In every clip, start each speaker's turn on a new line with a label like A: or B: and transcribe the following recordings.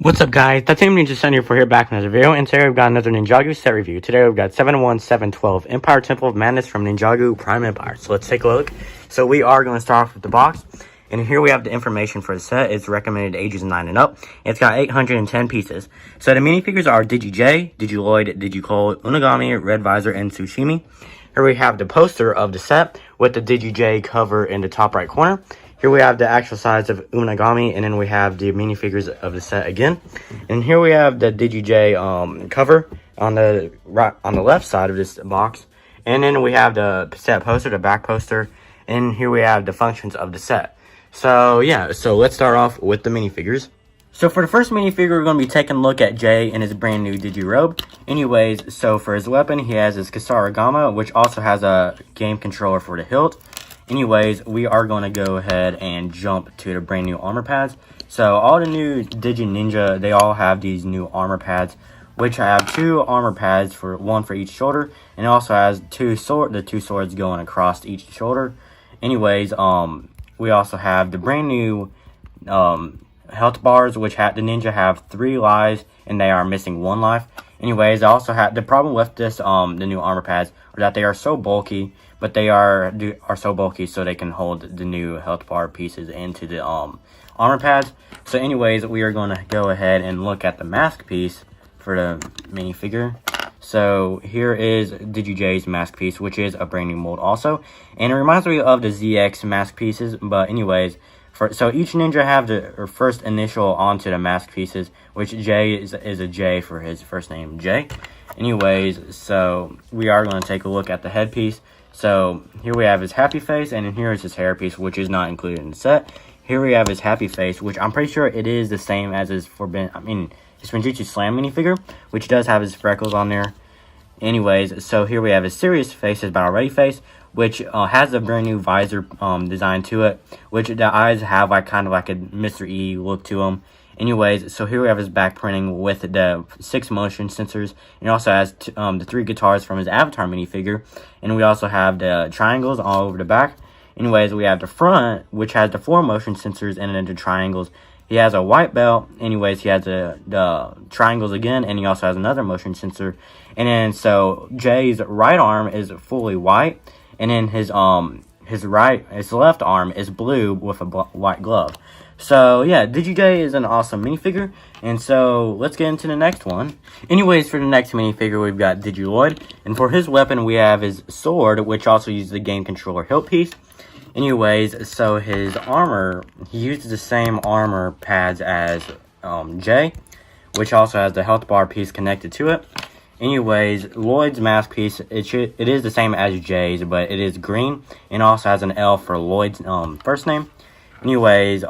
A: What's up, guys? That's Team Ninja Sun here for back with another video, and today we've got another Ninjago set review. Today we've got 71712 Empire Temple of Madness from Ninjago Prime Empire. So let's take a look. So we are going to start off with the box, and here we have the information for the set. It's recommended ages 9 and up. It's got 810 pieces. So the minifigures are Digi-J, Digi-Lloyd, Digi-Cole, Unagami, Red Visor, and Tsushimi. Here we have the poster of the set with the Digi-J cover in the top right corner. Here we have the actual size of Unagami, and then we have the minifigures of the set again. And here we have the Digi-J cover on the left side of this box. And then we have the set poster, the back poster, and here we have the functions of the set. So yeah, so let's start off with the minifigures. So for the first minifigure, we're going to be taking a look at Jay in his brand new Digi-Robe. Anyways, so for his weapon, he has his Kasaragama, which also has a game controller for the hilt. Anyways, we are going to go ahead and jump to the brand new armor pads. So all the new Digi Ninja, they all have these new armor pads, which have 2 armor pads, one for each shoulder, and it also has the two swords going across each shoulder. Anyways, we also have the brand new health bars, which the Ninja have 3 lives, and they are missing 1 life. Anyways, I also have the problem with this the new armor pads are that they are so bulky, but they are so bulky so they can hold the new health bar pieces into the armor pads. So anyways, we are going to go ahead and look at the mask piece for the minifigure. So here is Digi-J's mask piece, which is a brand new mold also, and it reminds me of the ZX mask pieces. But anyways, so each ninja have the first initial onto the mask pieces, which J is a J for his first name, J. Anyways, so we are going to take a look at the headpiece. So here we have his happy face, and here is his hairpiece, which is not included in the set. Here we have his happy face, which I'm pretty sure it is the same as his his Spinjitzu Slam minifigure, which does have his freckles on there. Anyways, so here we have his serious face, his battle ready face, which has a brand new visor design to it, which the eyes have kind of like a Mr. E look to them. Anyways, so here we have his back printing with the 6 motion sensors, and it also has the 3 guitars from his Avatar minifigure, and we also have the triangles all over the back. Anyways, we have the front, which has the 4 motion sensors and then the triangles. He has a white belt. Anyways, he has the triangles again, and he also has another motion sensor. And then so Jay's right arm is fully white, and then his left arm is blue with a white glove. So yeah, Digi-J is an awesome minifigure, and so let's get into the next one. Anyways, for the next minifigure, we've got Digi-Lloyd, and for his weapon, we have his sword, which also uses the game controller hilt piece. Anyways, so his armor, he uses the same armor pads as J, which also has the health bar piece connected to it. Anyways, Lloyd's mask piece, it is the same as Jay's, but it is green, and also has an L for Lloyd's first name. Anyways,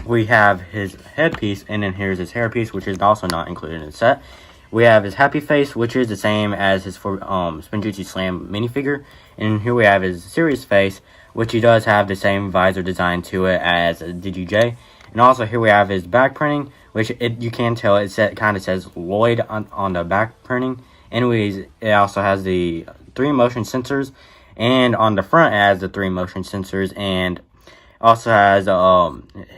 A: we have his headpiece, and then here's his hairpiece, which is also not included in the set. We have his happy face, which is the same as his Spinjitzu Slam minifigure. And here we have his serious face, which he does have the same visor design to it as Digi-J. And also here we have his back printing, which you can tell it kind of says Lloyd on the back printing. Anyways, it also has the 3 motion sensors, and on the front it has the 3 motion sensors, and also has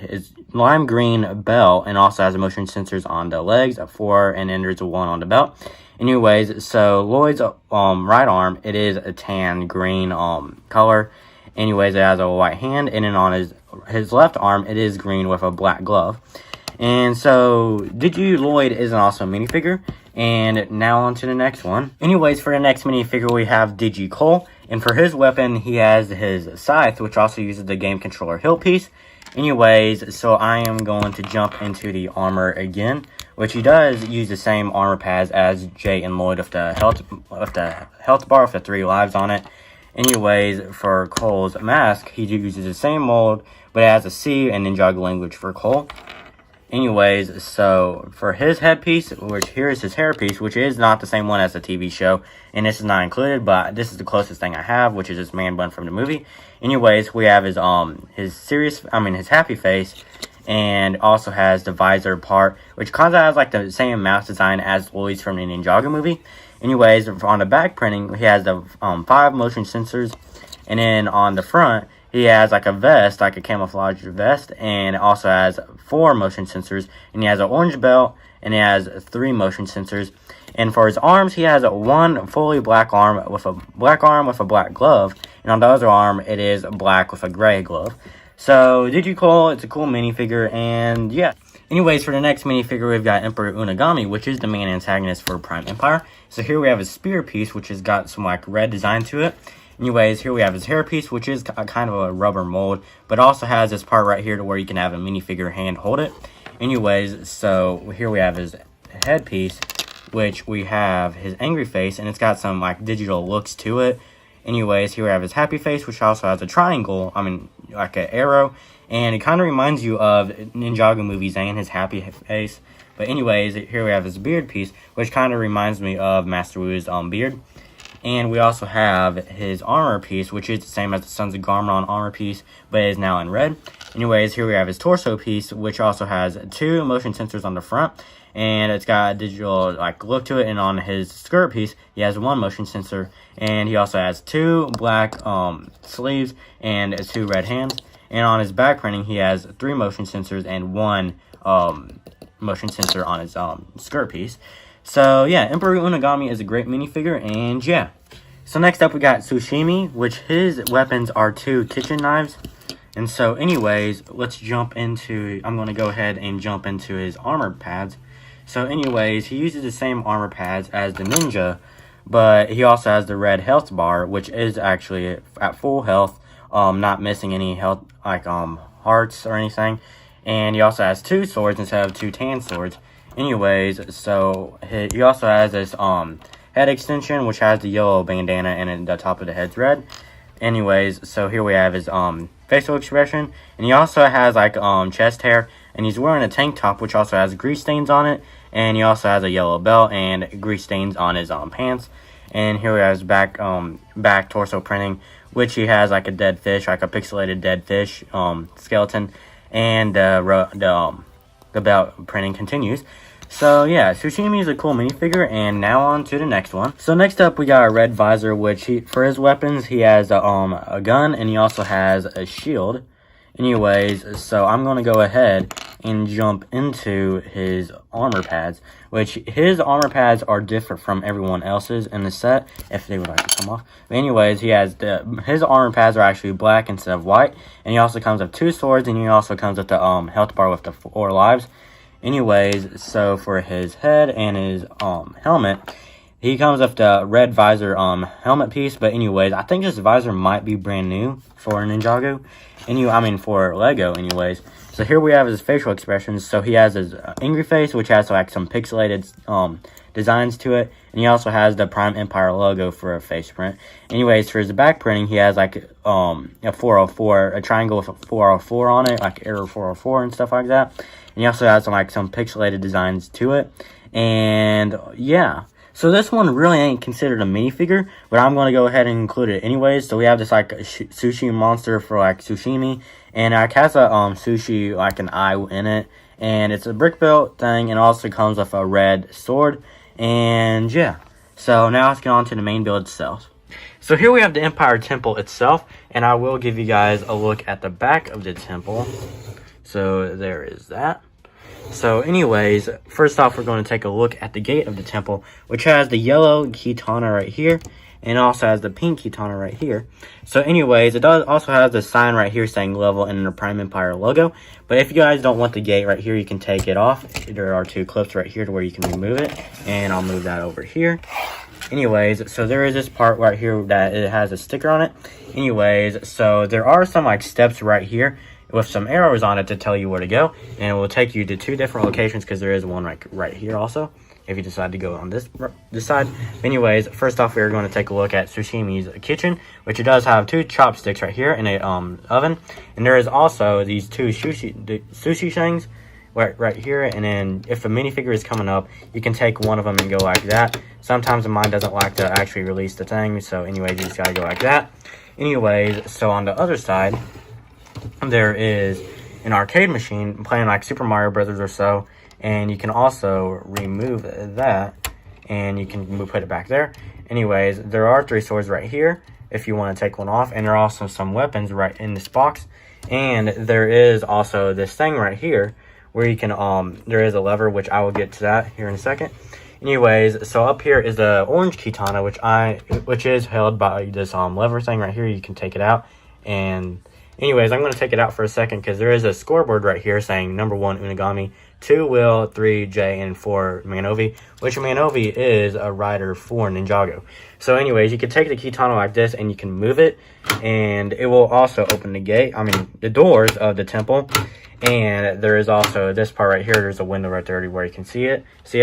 A: his lime green belt, and also has motion sensors on the legs, 4, and then there's 1 on the belt. Anyways, so Lloyd's right arm, it is a tan green color. Anyways, it has a white hand, and then on his left arm, it is green with a black glove. And so Digi-Lloyd is an awesome minifigure. And now on to the next one. Anyways, for the next minifigure, we have Digi-Cole. And for his weapon, he has his scythe, which also uses the game controller hilt piece. Anyways, so I am going to jump into the armor again, which he does use the same armor pads as Jay and Lloyd with the health bar with the 3 lives on it. Anyways, for Cole's mask, he uses the same mold, but it has a C and Ninjago language for Cole. Anyways, so for his headpiece, which here is his hairpiece, which is not the same one as the TV show, and this is not included, but this is the closest thing I have, which is his man bun from the movie. Anyways, we have his happy face, and also has the visor part, which kind of has like the same mouse design as Lloyd's from the Ninjago movie. Anyways, on the back printing, he has the 5 motion sensors, and then on the front, he has like a vest, like a camouflage vest, and it also has 4 motion sensors, and he has an orange belt, and he has 3 motion sensors. And for his arms, he has one fully black arm with a black glove, and on the other arm, it is black with a gray glove. So, did you call? It's a cool minifigure, and yeah. Anyways, for the next minifigure, we've got Emperor Unagami, which is the main antagonist for Prime Empire. So here we have his spear piece, which has got some like red design to it. Anyways, here we have his hair piece, which is kind of a rubber mold, but also has this part right here to where you can have a minifigure hand hold it. Anyways, so here we have his head piece, which we have his angry face, and it's got some like digital looks to it. Anyways, here we have his happy face, which also has a triangle, like an arrow, and it kind of reminds you of Ninjago movie Zane, his happy face. But anyways, here we have his beard piece, which kind of reminds me of Master Wu's beard. And we also have his armor piece, which is the same as the Sons of Garmron armor piece, but it is now in red. Anyways, here we have his torso piece, which also has 2 motion sensors on the front, and it's got a digital like look to it. And on his skirt piece, he has 1 motion sensor, and he also has 2 black sleeves and 2 red hands. And on his back printing, he has 3 motion sensors and 1 motion sensor on his skirt piece. So yeah, Emperor Unagami is a great minifigure, and yeah. So next up we got Tsushimi, which his weapons are 2 kitchen knives. And so anyways, let's jump into, I'm going to go ahead and jump into his armor pads. So anyways, he uses the same armor pads as the ninja, but he also has the red health bar, which is actually at full health, not missing any health, like hearts or anything. And he also has 2 swords instead of 2 tan swords. Anyways, so he also has this head extension, which has the yellow bandana, and the top of the head's red. Anyways, so here we have his facial expression, and he also has like chest hair, and he's wearing a tank top, which also has grease stains on it, and he also has a yellow belt and grease stains on his pants. And here we have his back torso printing, which he has like a dead fish, like a pixelated dead fish skeleton, and the belt printing continues. So yeah, Tsushimi is a cool minifigure, and now on to the next one. So next up we got a red visor, which for his weapons he has a gun, and he also has a shield. Anyways, so I'm going to go ahead and jump into his armor pads, which his armor pads are different from everyone else's in the set, if they would like to come off. But anyways, he has his armor pads are actually black instead of white, and he also comes with 2 swords, and he also comes with the health bar with the 4 lives. Anyways, so for his head and his helmet, he comes with the red visor helmet piece. But anyways, I think this visor might be brand new for Ninjago. For Lego anyways. So here we have his facial expressions. So he has his angry face, which has like some pixelated designs to it. And he also has the Prime Empire logo for a face print. Anyways, for his back printing, he has like a 404, a triangle with a 404 on it, like error 404 and stuff like that. And he also has some pixelated designs to it. And yeah. So this one really ain't considered a minifigure, but I'm going to go ahead and include it anyways. So we have this like sushi monster for like Tsushimi, and it has a sushi like an eye in it, and it's a brick built thing, and also comes with a red sword. And yeah, so now let's get on to the main build itself. So here we have the Empire Temple itself, and I will give you guys a look at the back of the temple. So there is that. So anyways, first off, we're going to take a look at the gate of the temple, which has the yellow katana right here, and also has the pink katana right here. So anyways, it does also have the sign right here saying level and the Prime Empire logo. But if you guys don't want the gate right here, you can take it off. There are 2 clips right here to where you can remove it, and I'll move that over here. Anyways, so there is this part right here that it has a sticker on it. Anyways, so there are some like steps right here with some arrows on it to tell you where to go, and it will take you to 2 different locations, because there is one right here also if you decide to go on this side. Anyways, first off, we're going to take a look at Tsushimi's kitchen, which it does have 2 chopsticks right here in a oven, and there is also these 2 sushi things right here. And then if a minifigure is coming up, you can take one of them and go like that. Sometimes mine doesn't like to actually release the thing, so anyways, you just gotta go like that. Anyways, so on the other side, there is an arcade machine playing like Super Mario Brothers or so, and you can also remove that, and you can put it back there. Anyways, there are 3 swords right here, if you want to take one off. And there are also some weapons right in this box. And there is also this thing right here where you can, there is a lever, which I will get to that here in a second. Anyways, so up here is the orange katana, which is held by this lever thing right here. You can take it out. And anyways, I'm going to take it out for a second because there is a scoreboard right here saying number 1 Unagami, 2 Will, 3 Jay, and 4 Manovi, which Manovi is a rider for Ninjago. So anyways, you can take the katana like this and you can move it, and it will also open the doors of the temple. And there is also this part right here. There's a window right there where you can see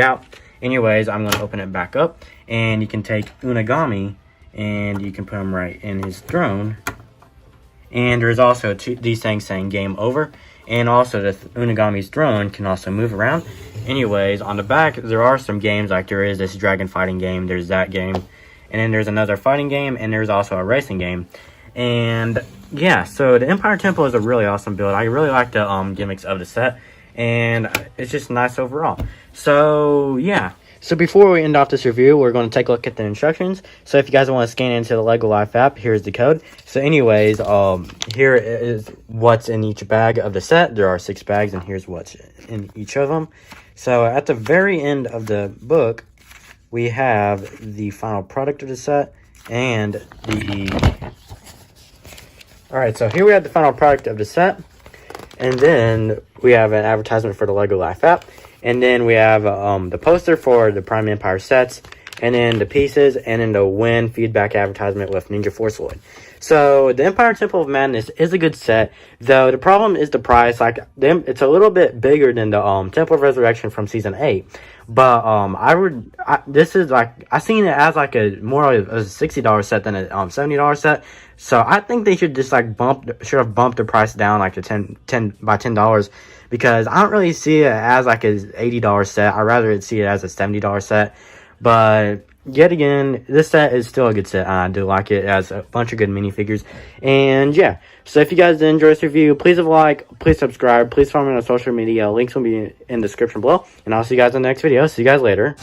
A: out. Anyways, I'm going to open it back up, and you can take Unagami and you can put him right in his throne. And there's also these things saying game over. And also the Unagami's throne can also move around. Anyways, on the back, there are some games, like there is this dragon fighting game. There's that game. And then there's another fighting game. And there's also a racing game. And yeah, so the Empire Temple is a really awesome build. I really like the gimmicks of the set. And it's just nice overall. So yeah. So before we end off this review, we're going to take a look at the instructions. So if you guys want to scan into the LEGO Life app, here's the code. So anyways, here is what's in each bag of the set. There are 6 bags, and here's what's in each of them. So at the very end of the book, we have the final product of the set and the... Alright, so here we have the final product of the set. And then we have an advertisement for the LEGO Life app. And then we have the poster for the Prime Empire sets, and then the pieces, and then the win feedback advertisement with Ninja Force Lloyd. So the Empire Temple of Madness is a good set, though the problem is the price. Like it's a little bit bigger than the Temple of Resurrection from Season 8. But this is like, I seen it as like more of a $60 set than a $70 set. So I think they should just like should have bumped the price down like to $10 because I don't really see it as like an $80 set. I'd rather see it as a $70 set. But yet again, this set is still a good set. I do like it. It has a bunch of good minifigures. And yeah, so if you guys did enjoy this review, please leave a like, please subscribe, please follow me on social media. Links will be in the description below. And I'll see you guys in the next video. See you guys later.